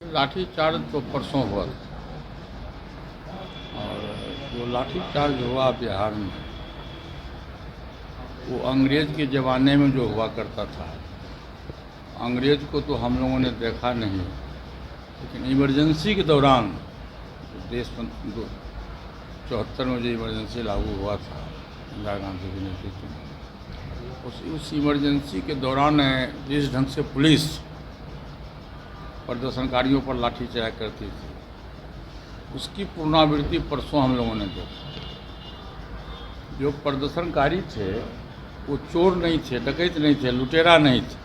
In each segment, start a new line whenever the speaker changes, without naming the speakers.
लाठीचार्ज तो परसों हुआ था और जो लाठीचार्ज हुआ बिहार में वो अंग्रेज़ के ज़माने में जो हुआ करता था। अंग्रेज़ को तो हम लोगों ने देखा नहीं, लेकिन इमरजेंसी के दौरान देश में 74 में जो इमरजेंसी लागू हुआ था इंदिरा गांधी के नेतृत्व में, उस इमरजेंसी के दौरान जिस ढंग से पुलिस प्रदर्शनकारियों पर लाठी चढ़ाया करती थी, उसकी पुनरावृत्ति परसों हम लोगों ने देखा। जो प्रदर्शनकारी थे वो चोर नहीं थे, डकैत नहीं थे, लुटेरा नहीं थे,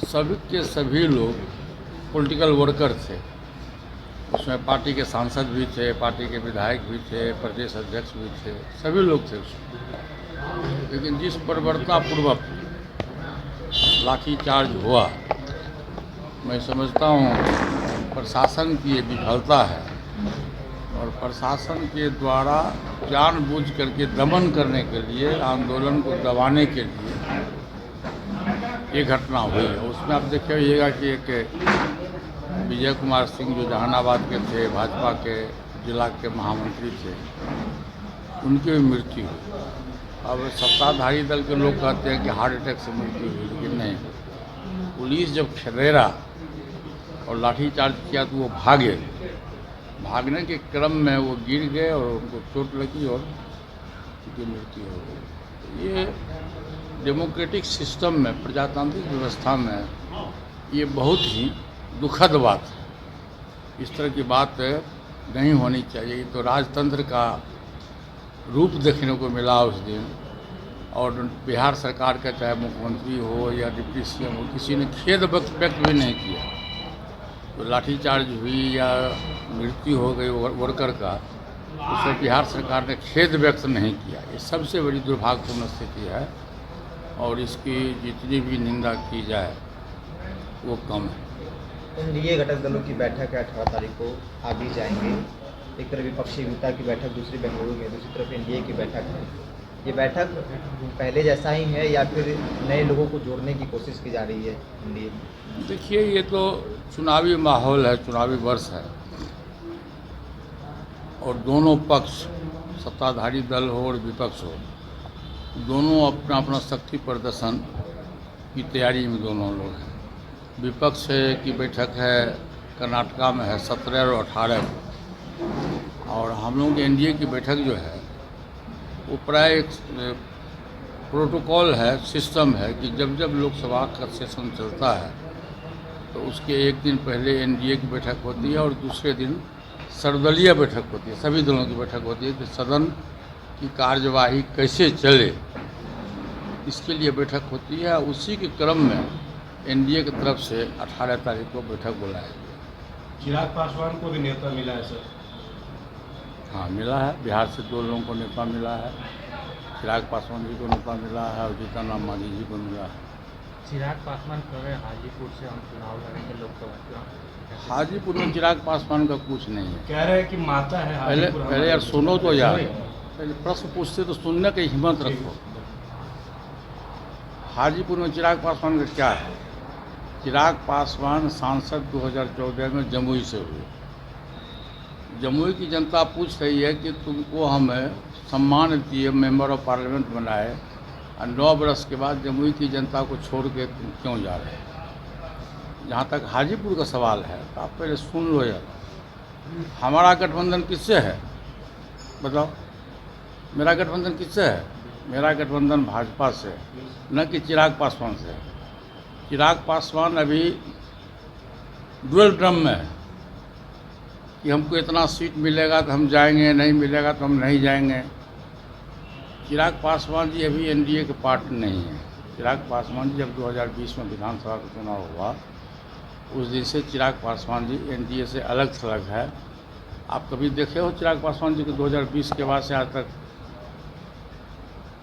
सभी के सभी लोग पॉलिटिकल वर्कर थे। उसमें पार्टी के सांसद भी थे, पार्टी के विधायक भी थे, प्रदेश अध्यक्ष भी थे, सभी लोग थे उसमें। लेकिन जिस बर्बरतापूर्वक लाठीचार्ज हुआ, मैं समझता हूँ प्रशासन की ये विफलता है और प्रशासन के द्वारा जानबूझ करके दमन करने के लिए, आंदोलन को दबाने के लिए ये घटना हुई है। उसमें आप देखिएगा कि एक विजय कुमार सिंह जो जहानाबाद के थे, भाजपा के जिला के महामंत्री थे, उनकी भी मृत्यु हुई। अब सत्ताधारी दल के लोग कहते हैं कि हार्ट अटैक से मृत्यु हुई, लेकिन नहीं। पुलिस जब खदेड़ा और लाठीचार्ज किया तो वो भागे। भागने के क्रम में वो गिर गए और उनको चोट लगी और उनकी मृत्यु हो गई। ये डेमोक्रेटिक सिस्टम में, प्रजातांत्रिक व्यवस्था में ये बहुत ही दुखद बात है। इस तरह की बात नहीं होनी चाहिए। तो राजतंत्र का रूप देखने को मिला उस दिन। और बिहार सरकार का चाहे मुख्यमंत्री हो या डिप्टी सीएम हो, किसी ने खेद व्यक्त भी नहीं किया। तो लाठीचार्ज हुई या मृत्यु हो गई वर्कर का, उसमें बिहार सरकार ने खेद व्यक्त नहीं किया। ये सबसे बड़ी दुर्भाग्यपूर्ण स्थिति है और इसकी जितनी भी निंदा की जाए वो कम है।
एनडीए घटक दलों की बैठक है 18 तारीख को, आप भी जाएंगे। एक तरफ विपक्षी विता की बैठक दूसरी बेंगलुरु में, दूसरी तरफ एनडीए की बैठक है। ये बैठक पहले जैसा ही है या फिर नए लोगों को जोड़ने की कोशिश की जा रही है एनडीए?
देखिए, ये तो चुनावी माहौल है, चुनावी वर्ष है और दोनों पक्ष, सत्ताधारी दल हो और विपक्ष हो, दोनों अपना अपना शक्ति प्रदर्शन की तैयारी में दोनों लोग हैं। विपक्ष की बैठक है कर्नाटका में है 17 और 18 को, और हम लोगों की एनडीए की बैठक जो है वो प्राय एक प्रोटोकॉल है, सिस्टम है कि जब जब लोकसभा का सेशन चलता है तो उसके एक दिन पहले एनडीए की बैठक होती है और दूसरे दिन सर्वदलीय बैठक होती है, सभी दलों की बैठक होती है कि सदन की कार्यवाही कैसे चले, इसके लिए बैठक होती है। उसी के क्रम में एनडीए की तरफ से 18 तारीख को बैठक बुलाया गया।
चिराग पासवान को भी नेता मिला है सर?
हाँ, मिला है। बिहार से 2 लोगों को नेता मिला है। चिराग पासवान जी को नेता मिला है और जीतन राम मांझी जी को मिला है।
चिराग पासवान कह रहे हैं हाजीपुर से हम चुनाव लड़ेंगे लोकसभा चुनाव।
हाजीपुर में चिराग पासवान का कुछ नहीं है।
कह रहे हैं कि माता है
पहले यार सुनो तो यार, पहले प्रश्न पूछते तो सुनने की हिम्मत रखो। हाजीपुर में चिराग पासवान का क्या है? चिराग पासवान सांसद 2014 में जमुई से हुए। जमुई की जनता पूछ रही है कि तुमको हमें सम्मान दिए, मेंबर ऑफ पार्लियामेंट बनाए और 9 बरस के बाद जमुई की जनता को छोड़ के तुम क्यों जा रहे हैं? जहाँ तक हाजीपुर का सवाल है तो आप पहले सुन लो यार। हमारा गठबंधन किससे है बताओ? मेरा गठबंधन किससे है? मेरा गठबंधन भाजपा से, न कि चिराग पासवान से। चिराग पासवान अभी डुअल ड्रम में है कि हमको इतना सीट मिलेगा तो हम जाएंगे, नहीं मिलेगा तो हम नहीं जाएंगे। चिराग पासवान जी अभी एनडीए के पार्ट नहीं है। चिराग पासवान जी जब 2020 में विधानसभा का चुनाव हुआ, उस दिन से चिराग पासवान जी एनडीए से अलग थलग है। आप कभी देखे हो चिराग पासवान जी को 2020 के बाद से आज तक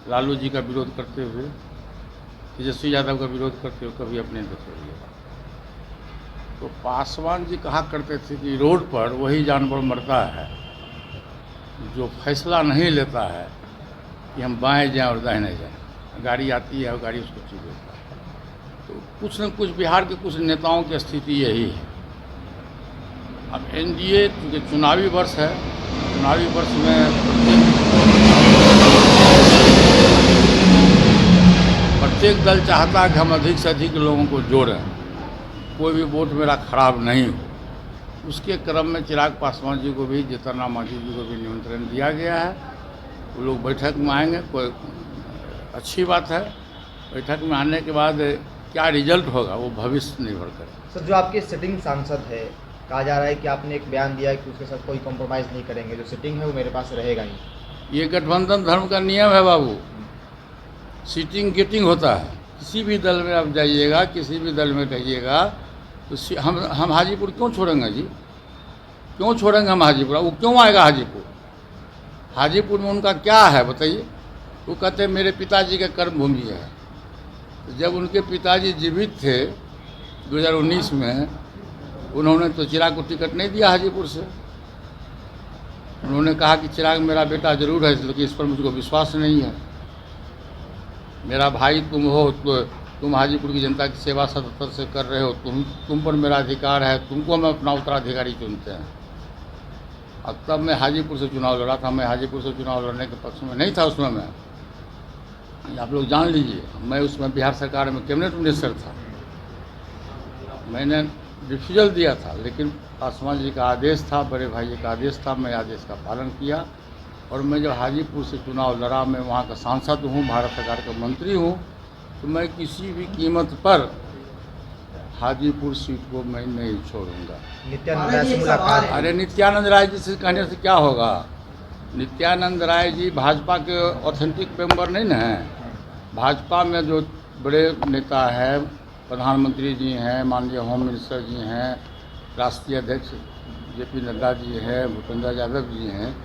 लालू जी का विरोध करते हुए, तेजस्वी यादव का विरोध करते हुए कभी अपने देखे हुए? तो पासवान जी कहा करते थे कि रोड पर वही जानवर मरता है जो फैसला नहीं लेता है कि हम बाएं जाएं और दाहिने जाएं। गाड़ी आती है और गाड़ी उसको चीज देता है। तो कुछ न कुछ बिहार के कुछ नेताओं की स्थिति यही है अब एनडीए के चुनावी वर्ष है, चुनावी वर्ष में प्रत्येक दल चाहता है कि हम अधिक से अधिक लोगों को जोड़ें, कोई भी वोट मेरा खराब नहीं हो। उसके क्रम में चिराग पासवान जी को भी, जीतन राम मांझी जी को भी निमंत्रण दिया गया है। वो लोग बैठक में आएंगे, कोई अच्छी बात है। बैठक में आने के बाद क्या रिजल्ट होगा वो भविष्य निर्भर करे।
सर, जो आपके सिटिंग सांसद है, कहा जा रहा है कि आपने एक बयान दिया है कि उसके साथ कोई कॉम्प्रोमाइज़ नहीं करेंगे, जो सिटिंग है वो मेरे पास रहेगा ही। ये
गठबंधन धर्म का नियम है बाबू, सीटिंग गेटिंग होता है। किसी भी दल में आप जाइएगा, किसी भी दल में रहिएगा, तो हम हाजीपुर क्यों छोड़ेंगे जी? क्यों छोड़ेंगे हम हाजीपुर? वो क्यों आएगा हाजीपुर? हाजीपुर में उनका क्या है बताइए? वो कहते हैं मेरे पिताजी का कर्म भूमि है। तो जब उनके पिताजी जीवित थे 2019 में, उन्होंने तो चिराग को टिकट नहीं दिया हाजीपुर से। उन्होंने कहा कि चिराग मेरा बेटा जरूर है, लेकिन इस पर मुझको विश्वास नहीं है। मेरा भाई तुम हो, तो तुम हाजीपुर की जनता की सेवा 77 से कर रहे हो, तुम पर मेरा अधिकार है, तुमको हम अपना उत्तराधिकारी चुनते हैं। अब तब मैं हाजीपुर से चुनाव लड़ा था। मैं हाजीपुर से चुनाव लड़ने के पक्ष में नहीं था उसमें। मैं, आप लोग जान लीजिए, मैं उसमें बिहार सरकार में कैबिनेट मिनिस्टर था। मैंने रिफ्यूजल दिया था, लेकिन पासवान जी का आदेश था, बड़े भाई का आदेश था, मैं आदेश का पालन किया। और मैं जब हाजीपुर से चुनाव लड़ा, मैं वहाँ का सांसद हूँ, भारत सरकार का मंत्री हूँ, तो मैं किसी भी कीमत पर हाजीपुर सीट को मैं नहीं छोड़ूंगा।
नित्यानंद राय से मुलाकात।
अरे नित्यानंद राय जी से कहने से क्या होगा? नित्यानंद राय जी भाजपा के ऑथेंटिक मेंबर नहीं ना हैं। भाजपा में जो बड़े नेता हैं, प्रधानमंत्री जी हैं, माननीय होम मिनिस्टर जी हैं, राष्ट्रीय अध्यक्ष जेपी नड्डा जी हैं, भूपेंद्र यादव जी हैं,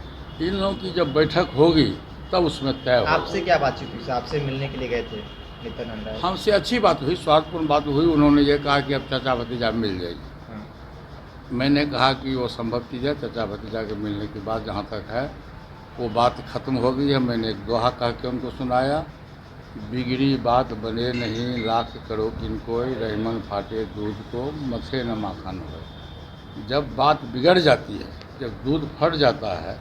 इन लोगों की जब बैठक होगी तब उसमें तय होगा।
आपसे क्या बातचीत हुई? आपसे मिलने के लिए गए थे नित्यानंद राय?
हमसे अच्छी बात हुई, स्वार्थपूर्ण बात हुई। उन्होंने ये कहा कि अब चाचा भतीजा मिल जाएगी। मैंने कहा कि वो संभव चीज़ है, चाचा भतीजा के मिलने की बात जहाँ तक है वो बात ख़त्म हो गई है। मैंने एक दोहा कह के उनको सुनाया, बिगड़ी बात बने नहीं, लाख करो किनकोई, रहीमन फाटे दूध को, मथे न माखन हो। जब बात बिगड़ जाती है, जब दूध फट जाता है,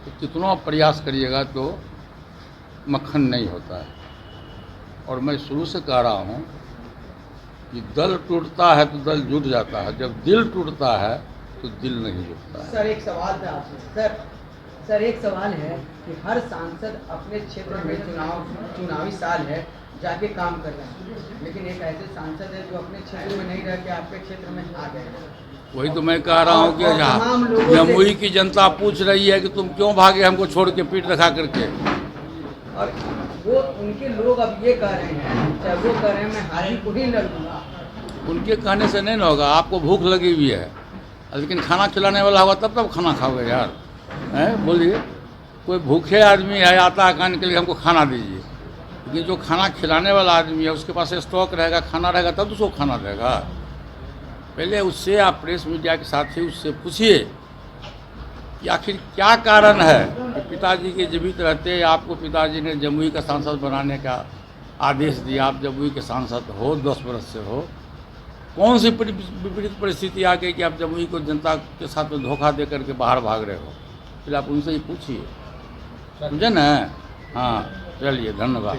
तो कितना प्रयास करिएगा तो मक्खन नहीं होता है। और मैं शुरू से कह रहा हूँ कि दल टूटता है तो दल जुट जाता है, जब दिल टूटता है तो दिल नहीं जुटता है।
सर, एक सवाल था आपसे। सर, एक सवाल है कि हर सांसद अपने क्षेत्र में चुनावी साल है जाके काम कर रहे हैं, लेकिन एक ऐसे सांसद है जो अपने क्षेत्र में नहीं रह के आपके क्षेत्र में आ गए हैं।
वही तो मैं कह रहा हूँ कि जमुई की जनता पूछ रही है कि तुम क्यों भागे हमको छोड़ के, पीठ दिखा करके।
और वो उनके लोग अब ये कह रहे हैं, चाहे वो कह रहे हैं मैं हाजीपुर ही लड़ूंगा।
उनके कहने से नहीं ना होगा। आपको भूख लगी हुई है, लेकिन खाना खिलाने वाला होगा तब खाना खाओगे यार, हैं? बोलिए, कोई भूखे आदमी है, आता है खाने के लिए, हमको खाना दीजिए। लेकिन जो खाना खिलाने वाला आदमी है उसके पास स्टॉक रहेगा, खाना रहेगा, तब उसको खाना देगा। पहले उससे, आप प्रेस मीडिया के साथ ही उससे पूछिए कि आखिर क्या कारण है कि पिताजी के जीवित रहते आपको पिताजी ने जमुई का सांसद बनाने का आदेश दिया। आप जमुई के सांसद हो, 10 वर्ष से हो, कौन सी विपरीत परिस्थिति आ गई कि आप जमुई को जनता के साथ में धोखा दे करके बाहर भाग रहे हो? फिर आप उनसे ही पूछिए, समझे ना? हाँ, चलिए, धन्यवाद।